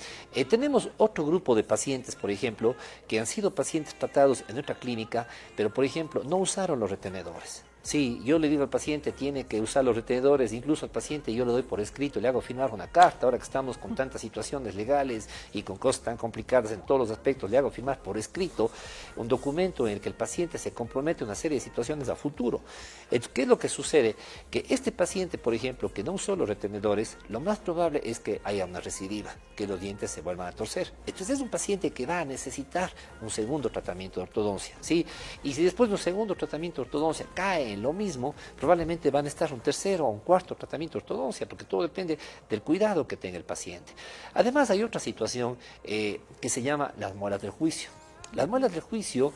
Tenemos otro grupo de pacientes, por ejemplo, que han sido pacientes tratados en nuestra clínica, pero, por ejemplo, no usaron los retenedores. Sí, yo le digo al paciente, tiene que usar los retenedores, incluso al paciente yo le doy por escrito, le hago firmar una carta, ahora que estamos con tantas situaciones legales y con cosas tan complicadas en todos los aspectos, le hago firmar por escrito un documento en el que el paciente se compromete a una serie de situaciones a futuro. Entonces, ¿qué es lo que sucede? Que este paciente, por ejemplo, que no usó los retenedores, lo más probable es que haya una recidiva, que los dientes se vuelvan a torcer. Entonces es un paciente que va a necesitar un segundo tratamiento de ortodoncia, ¿sí? Y si después de un segundo tratamiento de ortodoncia cae en lo mismo, probablemente van a estar un tercero o un cuarto tratamiento de ortodoncia, porque todo depende del cuidado que tenga el paciente. Además, hay otra situación que se llama las muelas del juicio. Las muelas del juicio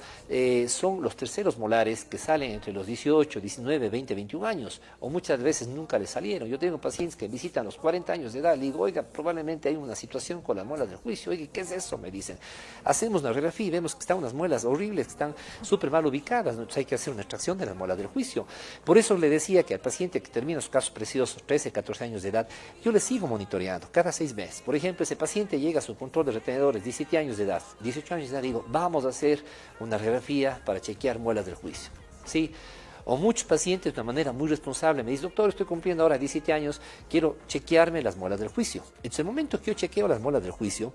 son los terceros molares que salen entre los 18, 19, 20, 21 años, o muchas veces nunca les salieron. Yo tengo pacientes que visitan los 40 años de edad, le digo, oiga, probablemente hay una situación con las muelas del juicio. Oiga, ¿qué es eso? Me dicen. Hacemos una radiografía y vemos que están unas muelas horribles, que están súper mal ubicadas, entonces hay que hacer una extracción de las muelas del juicio. Por eso le decía que al paciente que termina sus casos preciosos, 13, 14 años de edad, yo le sigo monitoreando cada 6 meses. Por ejemplo, ese paciente llega a su control de retenedores, 17 años de edad, 18 años de edad, digo, vamos a hacer una radiografía para chequear muelas del juicio, ¿sí? O muchos pacientes de una manera muy responsable me dicen, doctor, estoy cumpliendo ahora 17 años, quiero chequearme las muelas del juicio. Entonces, el momento que yo chequeo las muelas del juicio,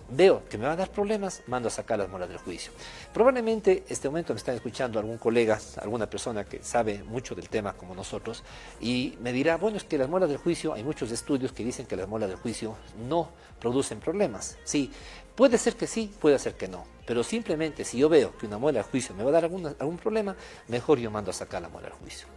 veo que me va a dar problemas, mando a sacar las muelas del juicio. Probablemente este momento me están escuchando algún colega, alguna persona que sabe mucho del tema como nosotros, y me dirá, bueno, es que las muelas del juicio, hay muchos estudios que dicen que las muelas del juicio no producen problemas. Sí, puede ser que sí, puede ser que no, pero simplemente si yo veo que una muela del juicio me va a dar algún problema, mejor yo mando a sacar la muela del juicio.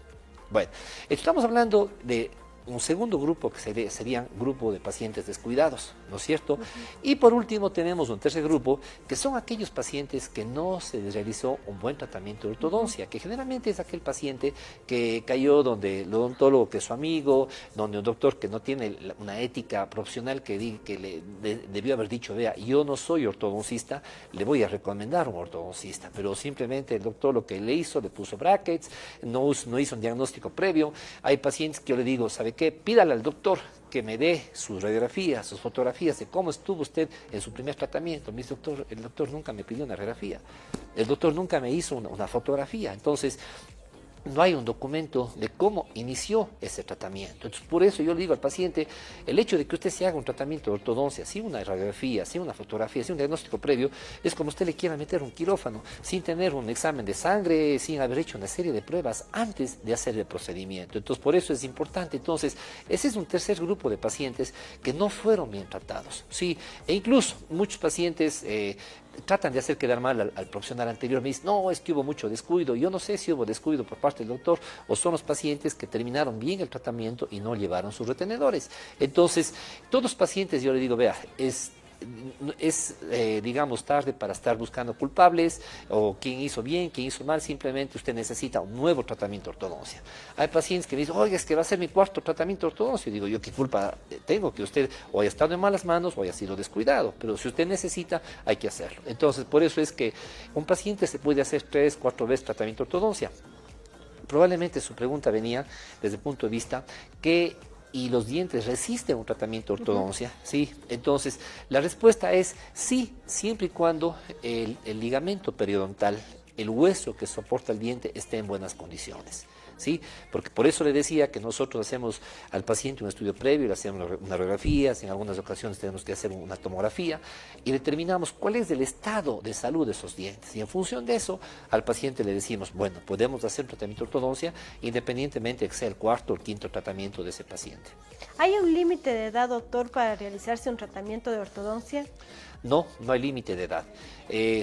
Bueno, estamos hablando de un segundo grupo que serían grupo de pacientes descuidados, ¿no es cierto? Y por último tenemos un tercer grupo que son aquellos pacientes que no se les realizó un buen tratamiento de ortodoncia, que generalmente es aquel paciente que cayó donde el odontólogo que es su amigo, donde un doctor que no tiene una ética profesional que debió haber dicho, vea, yo no soy ortodoncista, le voy a recomendar un ortodoncista, pero simplemente el doctor lo que le hizo, le puso brackets, no hizo un diagnóstico previo. Hay pacientes que yo le digo, ¿sabe qué? Pídale al doctor que me dé sus radiografías, sus fotografías de cómo estuvo usted en su primer tratamiento. Mi doctor, el doctor nunca me pidió una radiografía, el doctor nunca me hizo una fotografía. Entonces, no hay un documento de cómo inició ese tratamiento. Entonces, por eso yo le digo al paciente, el hecho de que usted se haga un tratamiento de ortodoncia sin una radiografía, sin una fotografía, sin un diagnóstico previo, es como usted le quiera meter un quirófano, sin tener un examen de sangre, sin haber hecho una serie de pruebas antes de hacer el procedimiento. Entonces, por eso es importante. Entonces, ese es un tercer grupo de pacientes que no fueron bien tratados, ¿sí? E incluso muchos pacientes tratan de hacer quedar mal al profesional anterior. Me dicen, no, es que hubo mucho descuido. Yo no sé si hubo descuido por parte del doctor o son los pacientes que terminaron bien el tratamiento y no llevaron sus retenedores. Entonces, todos los pacientes, yo le digo, vea, digamos, tarde para estar buscando culpables o quién hizo bien, quién hizo mal. Simplemente usted necesita un nuevo tratamiento de ortodoncia. Hay pacientes que me dicen, oiga, es que va a ser mi cuarto tratamiento de ortodoncia. Y digo, yo qué culpa tengo que usted o haya estado en malas manos o haya sido descuidado, pero si usted necesita, hay que hacerlo. Entonces, por eso es que un paciente se puede hacer 3, 4 veces tratamiento de ortodoncia. Probablemente su pregunta venía desde el punto de vista que y los dientes resisten un tratamiento de ortodoncia, ¿sí? Entonces, la respuesta es sí, siempre y cuando el ligamento periodontal, el hueso que soporta el diente, esté en buenas condiciones, ¿sí? Porque por eso le decía que nosotros hacemos al paciente un estudio previo, le hacemos una radiografía, en algunas ocasiones tenemos que hacer una tomografía y determinamos cuál es el estado de salud de esos dientes. Y en función de eso, al paciente le decimos, bueno, podemos hacer un tratamiento de ortodoncia independientemente de que sea el cuarto o el quinto tratamiento de ese paciente. ¿Hay un límite de edad, doctor, para realizarse un tratamiento de ortodoncia? No, no hay límite de edad.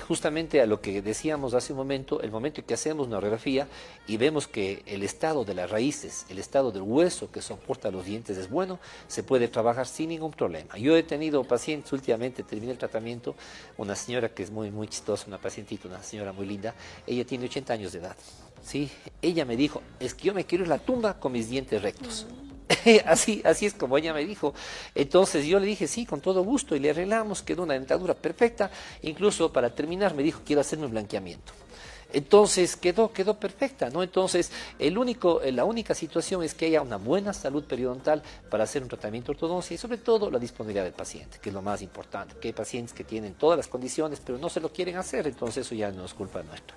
Justamente a lo que decíamos hace un momento, el momento en que hacemos una radiografía y vemos que el estado de las raíces, el estado del hueso que soporta los dientes es bueno, se puede trabajar sin ningún problema. Yo he tenido pacientes, últimamente terminé el tratamiento, una señora que es muy, muy chistosa, una pacientita, una señora muy linda, ella tiene 80 años de edad, ¿sí? Ella me dijo, es que yo me quiero ir a la tumba con mis dientes rectos. Así es como ella me dijo. Entonces yo le dije sí, con todo gusto, y le arreglamos, quedó una dentadura perfecta. Incluso para terminar me dijo, quiero hacerme un blanqueamiento. Entonces quedó perfecta, ¿no? Entonces la única situación es que haya una buena salud periodontal para hacer un tratamiento de ortodoncia y sobre todo la disponibilidad del paciente, que es lo más importante, que hay pacientes que tienen todas las condiciones pero no se lo quieren hacer, entonces eso ya no es culpa nuestra.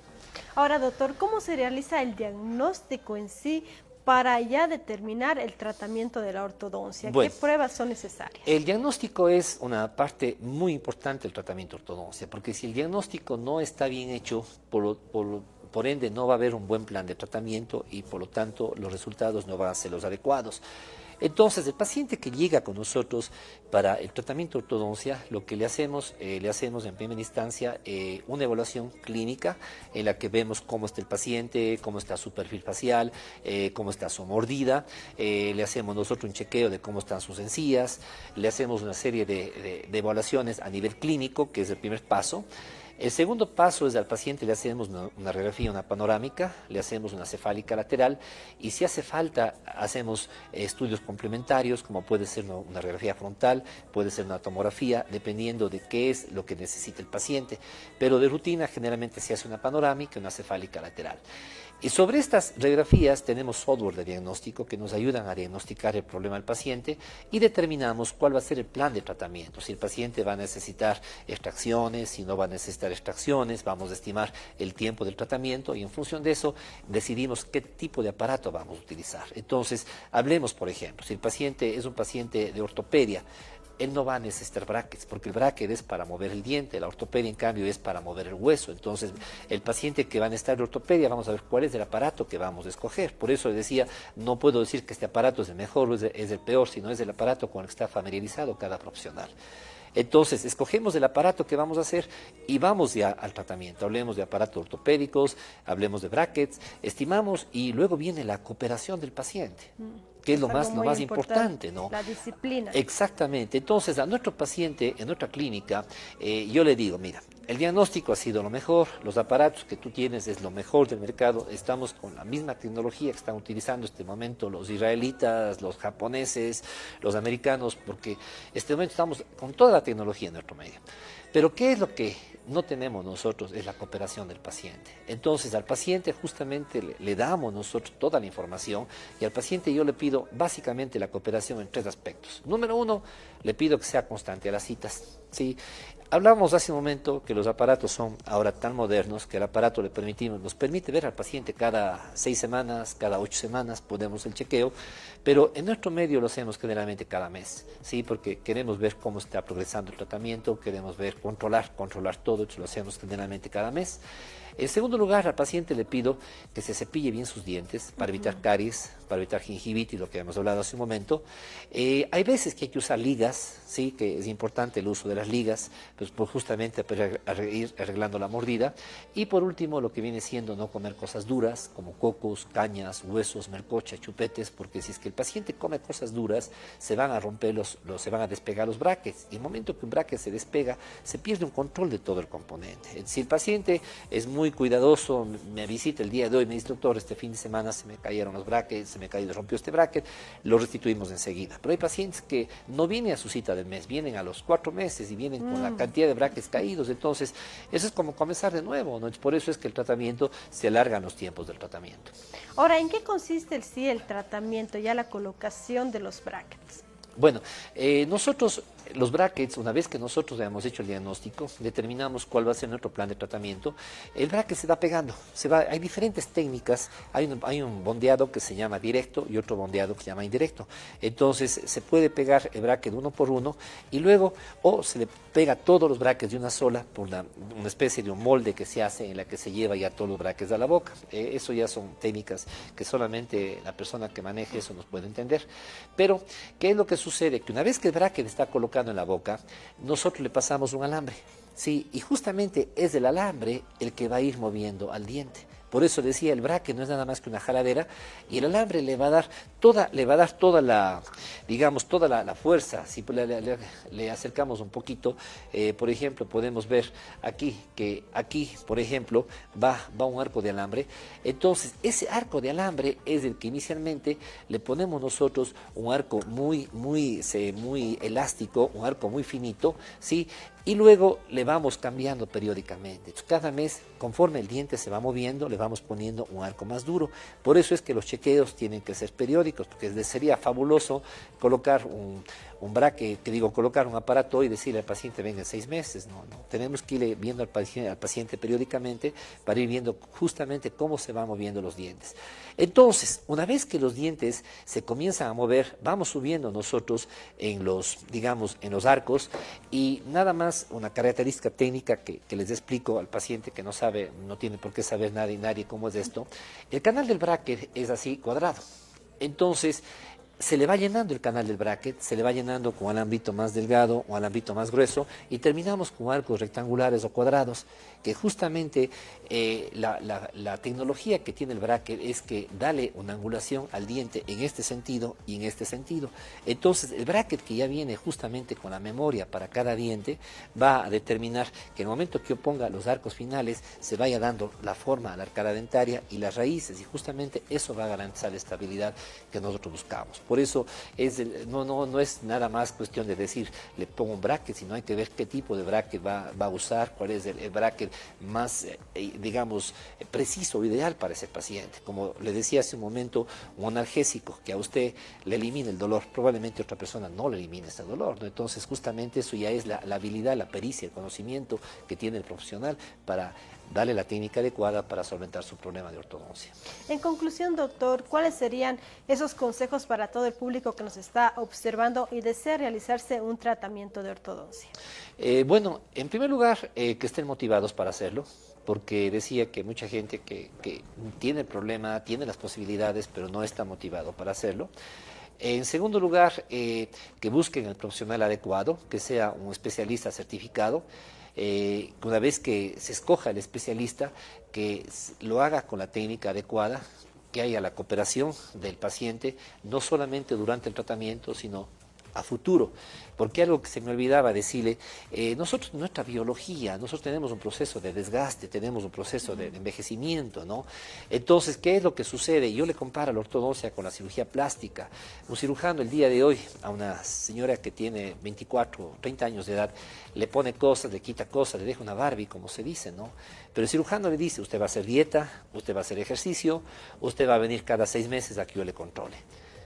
Ahora, doctor, ¿cómo se realiza el diagnóstico en sí para ya determinar el tratamiento de la ortodoncia? Bueno, ¿qué pruebas son necesarias? El diagnóstico es una parte muy importante del tratamiento de ortodoncia, porque si el diagnóstico no está bien hecho, por ende no va a haber un buen plan de tratamiento y por lo tanto los resultados no van a ser los adecuados. Entonces, el paciente que llega con nosotros para el tratamiento de ortodoncia, lo que le hacemos en primera instancia una evaluación clínica en la que vemos cómo está el paciente, cómo está su perfil facial, cómo está su mordida, le hacemos nosotros un chequeo de cómo están sus encías, le hacemos una serie de evaluaciones a nivel clínico, que es el primer paso. El segundo paso es al paciente le hacemos una radiografía, una panorámica, le hacemos una cefálica lateral y si hace falta hacemos estudios complementarios como puede ser una radiografía frontal, puede ser una tomografía, dependiendo de qué es lo que necesita el paciente. Pero de rutina generalmente se hace una panorámica y una cefálica lateral. Y sobre estas radiografías tenemos software de diagnóstico que nos ayudan a diagnosticar el problema del paciente y determinamos cuál va a ser el plan de tratamiento. Si el paciente va a necesitar extracciones, si no va a necesitar extracciones, vamos a estimar el tiempo del tratamiento y en función de eso decidimos qué tipo de aparato vamos a utilizar. Entonces, hablemos, por ejemplo, si el paciente es un paciente de ortopedia, él no va a necesitar brackets, porque el bracket es para mover el diente, la ortopedia en cambio es para mover el hueso. Entonces, el paciente que va a necesitar de ortopedia, vamos a ver cuál es el aparato que vamos a escoger. Por eso le decía, no puedo decir que este aparato es el mejor o es el peor, sino es el aparato con el que está familiarizado cada profesional. Entonces, escogemos el aparato que vamos a hacer y vamos ya al tratamiento. Hablemos de aparatos ortopédicos, hablemos de brackets, estimamos y luego viene la cooperación del paciente. que es Es algo lo muy más importante, ¿no? La disciplina. Exactamente. Entonces, a nuestro paciente, en nuestra clínica, yo le digo, mira, el diagnóstico ha sido lo mejor, los aparatos que tú tienes es lo mejor del mercado, estamos con la misma tecnología que están utilizando este momento los israelitas, los japoneses, los americanos, porque este momento estamos con toda la tecnología en nuestro medio. Pero ¿qué es lo que no tenemos nosotros? Es la cooperación del paciente. Entonces al paciente justamente le damos nosotros toda la información y al paciente yo le pido básicamente la cooperación en 3 aspectos. Número 1, le pido que sea constante a las citas, ¿sí? Hablábamos hace un momento que los aparatos son ahora tan modernos que el aparato nos permite ver al paciente cada 6 semanas, cada 8 semanas, podemos el chequeo, pero en nuestro medio lo hacemos generalmente cada mes, ¿sí? Porque queremos ver cómo está progresando el tratamiento, queremos ver, controlar todo, eso lo hacemos generalmente cada mes. En segundo lugar, al paciente le pido que se cepille bien sus dientes para evitar caries, para evitar gingivitis, lo que hemos hablado hace un momento. Hay veces que hay que usar ligas, sí, que es importante el uso de las ligas, pues justamente para ir arreglando la mordida. Y por último, lo que viene siendo no comer cosas duras, como cocos, cañas, huesos, melcocha, chupetes, porque si es que el paciente come cosas duras, se van a romper se van a despegar los brackets. Y en el momento que un bracket se despega, se pierde un control de todo el componente. Si el paciente es muy cuidadoso, me visita el día de hoy, me dice, doctor, este fin de semana se me cayeron los brackets, se me rompió este bracket, lo restituimos enseguida. Pero hay pacientes que no vienen a su cita del mes, vienen a los 4 meses y vienen con la cantidad de brackets caídos, entonces eso es como comenzar de nuevo, ¿no? Por eso es que el tratamiento se alargan los tiempos del tratamiento. Ahora, ¿en qué consiste el tratamiento, ya la colocación de los brackets? Bueno, nosotros, los brackets, una vez que nosotros hemos hecho el diagnóstico, determinamos cuál va a ser nuestro plan de tratamiento, el bracket se va pegando, hay diferentes técnicas, hay un bondeado que se llama directo y otro bondeado que se llama indirecto. Entonces, se puede pegar el bracket uno por uno y luego, o se le pega todos los brackets de una sola por una especie de un molde que se hace en la que se lleva ya todos los brackets a la boca. Eso ya son técnicas que solamente la persona que maneje eso nos puede entender. Pero, ¿qué es lo que sucede? Que una vez que el bracket está colocado en la boca, nosotros le pasamos un alambre, ¿sí? Y justamente es el alambre el que va a ir moviendo al diente. Por eso decía, el bracket no es nada más que una jaladera y el alambre le va a dar toda la, digamos, toda la fuerza. Si le acercamos un poquito, por ejemplo, podemos ver aquí, que aquí, por ejemplo, va un arco de alambre. Entonces, ese arco de alambre es el que inicialmente le ponemos nosotros un arco muy elástico, un arco muy finito, ¿sí? Y luego le vamos cambiando periódicamente. Entonces, cada mes, conforme el diente se va moviendo, le vamos poniendo un arco más duro. Por eso es que los chequeos tienen que ser periódicos, porque sería fabuloso colocar un bracket, colocar un aparato y decirle al paciente venga en 6 meses. No, tenemos que ir viendo al paciente periódicamente para ir viendo justamente cómo se van moviendo los dientes. Entonces, una vez que los dientes se comienzan a mover, vamos subiendo nosotros en los arcos y nada más una característica técnica que les explico al paciente que no sabe, no tiene por qué saber nadie cómo es esto. El canal del bracket es así cuadrado. Entonces, se le va llenando el canal del bracket, se le va llenando con alambrito más delgado o alambrito más grueso y terminamos con arcos rectangulares o cuadrados, que justamente la tecnología que tiene el bracket es que dale una angulación al diente en este sentido y en este sentido. Entonces el bracket que ya viene justamente con la memoria para cada diente va a determinar que en el momento que yo ponga los arcos finales se vaya dando la forma a la arcada dentaria y las raíces y justamente eso va a garantizar la estabilidad que nosotros buscamos. Por eso no es nada más cuestión de decir le pongo un bracket, sino hay que ver qué tipo de bracket va a usar, cuál es el bracket más, digamos, preciso o ideal para ese paciente. Como le decía hace un momento, un analgésico que a usted le elimina el dolor, probablemente otra persona no le elimine ese dolor, ¿no? Entonces justamente eso ya es la habilidad, la pericia, el conocimiento que tiene el profesional para darle la técnica adecuada para solventar su problema de ortodoncia. En conclusión, doctor, ¿cuáles serían esos consejos para todo el público que nos está observando y desea realizarse un tratamiento de ortodoncia? Bueno, en primer lugar, que estén motivados para hacerlo, porque decía que mucha gente que tiene el problema, tiene las posibilidades, pero no está motivado para hacerlo. En segundo lugar, que busquen el profesional adecuado, que sea un especialista certificado. Una vez que se escoja el especialista, que lo haga con la técnica adecuada, que haya la cooperación del paciente, no solamente durante el tratamiento, sino a futuro. Porque algo que se me olvidaba decirle, nosotros, nuestra biología, nosotros tenemos un proceso de desgaste, tenemos un proceso de envejecimiento, ¿no? Entonces, ¿qué es lo que sucede? Yo le comparo la ortodoncia con la cirugía plástica. Un cirujano el día de hoy a una señora que tiene 24 o 30 años de edad, le pone cosas, le quita cosas, le deja una Barbie, como se dice, ¿no? Pero el cirujano le dice, usted va a hacer dieta, usted va a hacer ejercicio, usted va a venir cada 6 meses a que yo le controle.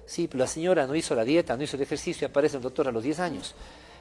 Sí, pero la señora no hizo la dieta, no hizo el ejercicio y aparece el doctor a los 10 años.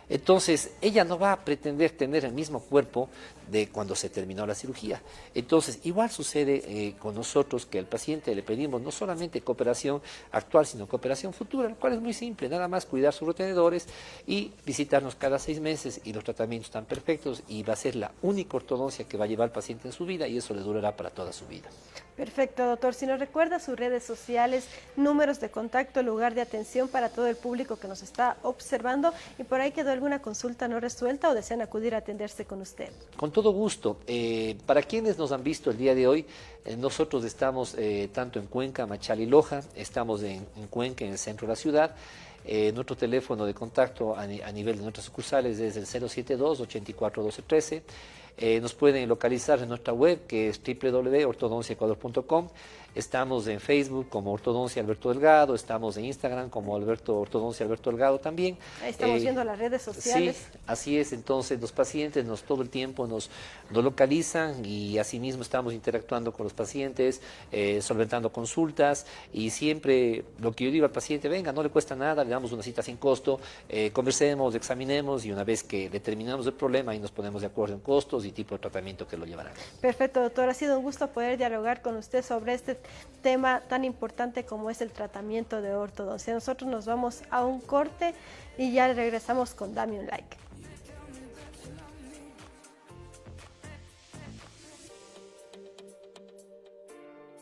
Entonces, ella no va a pretender tener el mismo cuerpo de cuando se terminó la cirugía. Entonces, igual sucede con nosotros, que al paciente le pedimos no solamente cooperación actual, sino cooperación futura, lo cual es muy simple, nada más cuidar sus retenedores y visitarnos cada 6 meses, y los tratamientos están perfectos y va a ser la única ortodoncia que va a llevar al paciente en su vida, y eso le durará para toda su vida. Perfecto, doctor. Si nos recuerda sus redes sociales, números de contacto, lugar de atención para todo el público que nos está observando, y por ahí quedó alguna consulta no resuelta o desean acudir a atenderse con usted. Con todo gusto. Para quienes nos han visto el día de hoy, nosotros estamos tanto en Cuenca, Machala y Loja, estamos en Cuenca, en el centro de la ciudad. Nuestro teléfono de contacto a nivel de nuestras sucursales es el 072-841213. Nos pueden localizar en nuestra web, que es www.ortodonciaecuador.com. Estamos en Facebook como Ortodoncia Alberto Delgado, estamos en Instagram como Ortodoncia Alberto Delgado también. Ahí estamos viendo las redes sociales. Sí, así es. Entonces los pacientes todo el tiempo nos localizan, y asimismo estamos interactuando con los pacientes, solventando consultas, y siempre lo que yo digo al paciente: venga, no le cuesta nada, le damos una cita sin costo, conversemos, examinemos, y una vez que determinamos el problema, ahí nos ponemos de acuerdo en costos y tipo de tratamiento que lo llevará. Perfecto, doctor. Ha sido un gusto poder dialogar con usted sobre este tema tan importante como es el tratamiento de ortodoncia. Nosotros nos vamos a un corte y ya regresamos con Dame un Like.